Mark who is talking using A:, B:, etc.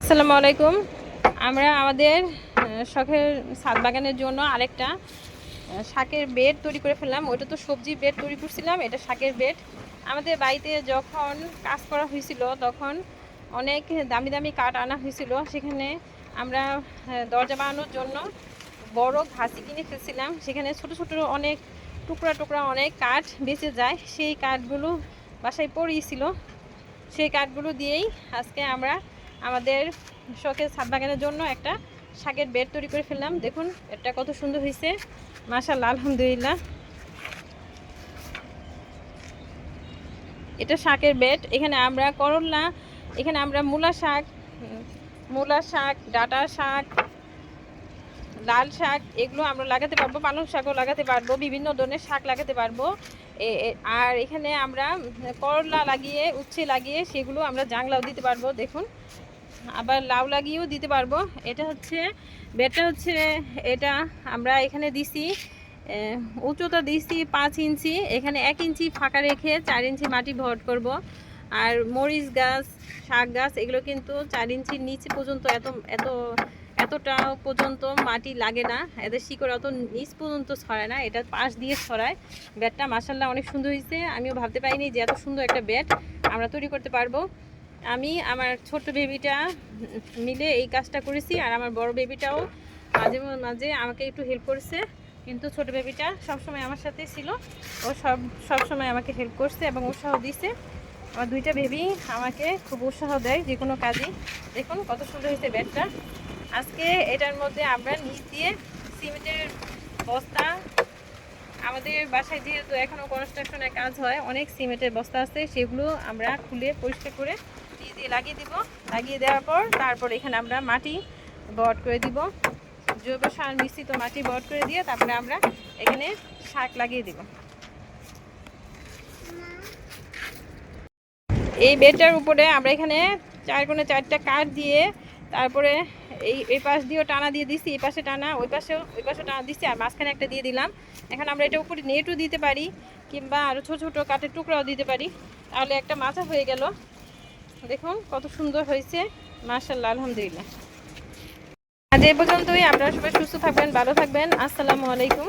A: আসসালামু আলাইকুম। আমরা আমাদের শখের ছাদ বাগানের জন্য আরেকটা শাকের বেড তৈরি করে ফেললাম। ওটা তো সবজি বেড তৈরি করছিলাম, এটা শাকের বেড। আমাদের বাড়িতে যখন কাজ করা হয়েছিল তখন অনেক দামি দামি কাঠ আনা হয়েছিল। সেখানে আমরা দরজা বানানোর জন্য বড় ঘাসি কিনে ফেলছিলাম। সেখানে ছোট ছোট অনেক টুকরা টুকরা অনেক কাঠ বেঁচে যায়, সেই কাঠগুলো বাসায় পড়িয়েছিল। সেই কাঠগুলো দিয়েই আজকে আমরা আমাদের শখের ছাদ বাগানের জন্য একটা শাকের বেড তৈরি করে ফেললাম। দেখুন এটা কত সুন্দর হয়েছে, মাশাআল্লাহ, আলহামদুলিল্লাহ। এটা শাকের বেড। এখানে আমরা করলা, এখানে আমরা মূলা শাক, ডাঁটা শাক, লাল শাক এগুলো আমরা লাগাতে পারবো, পালং শাকও লাগাতে পারবো, বিভিন্ন ধরনের শাক লাগাতে পারবো। আর এখানে আমরা করলা লাগিয়ে, উচ্ছে লাগিয়ে সেগুলো আমরা জাংলাও দিতে পারবো। দেখুন, আবার লাউ লাগিয়েও দিতে পারবো। এটা হচ্ছে বেডটা হচ্ছে এটা আমরা এখানে দিছি, উচ্চতা দিছি 5 ইঞ্চি। এখানে 1 ইঞ্চি ফাঁকা রেখে 4 ইঞ্চি মাটি ভরাট করব। আর মরিচ গাছ, শাক গাছ এগুলো কিন্তু 4 ইঞ্চির নিচে পর্যন্ত এতটা পর্যন্ত মাটি লাগে না, এদের শিকড় অত নিচ পর্যন্ত ছড়ায় না, এটা পাশ দিয়ে ছড়ায়। বেডটা মাশাআল্লাহ অনেক সুন্দর হয়েছে। আমিও ভাবতে পারিনি যে এত সুন্দর একটা বেড আমরা তৈরি করতে পারবো। আমি আমার ছোট্ট বেবিটা মিলে এই কাজটা করেছি, আর আমার বড় বেবিটাও মাঝে মাঝে আমাকে একটু হেল্প করেছে, কিন্তু ছোট বেবিটা সবসময় আমার সাথে ছিল। ও সবসময় আমাকে হেল্প করছে এবং উৎসাহ দিছে। আমার দুইটা বেবি আমাকে খুব উৎসাহ দেয় যে কোনো কাজে। দেখুন কত সুন্দর হয়েছে বেডটা। আজকে এটার মধ্যে আমরা নিচ দিয়ে সিমেন্টের বস্তা, আমাদের বাসায় যেহেতু এখনও কনস্ট্রাকশনের কাজ হয়, অনেক সিমেন্টের বস্তা আছে, সেগুলো আমরা খুলে পরিষ্কার করে দিয়ে লাগিয়ে দিব। লাগিয়ে দেওয়ার পর তারপর এখানে আমরা মাটি ভরাট করে দিব, জৈব সার মিশ্রিত মাটি ভরাট করে দিয়ে তারপরে আমরা এখানে শাক লাগিয়ে দিব। এই বেডটার উপরে আমরা এখানে 4 কোণে 4টা কাঠ দিয়ে, তারপরে এই পাশ দিয়েও টানা দিয়ে দিচ্ছি, এই পাশে টানা, ওই পাশে টানা দিচ্ছি, আর মাঝখানে একটা দিয়ে দিলাম। এখন আমরা এটা উপরে নেটও দিতে পারি, কিংবা আরও ছোটো ছোটো কাঠের টুকরাও দিতে পারি, তাহলে একটা মাচা হয়ে গেল। দেখুন কত সুন্দর হয়েছে, মাশাআল্লাহ, আলহামদুলিল্লাহ। আজ এই পর্যন্তই। আপনারা সবাই সুস্থ থাকবেন, ভালো থাকবেন। আসসালামু আলাইকুম।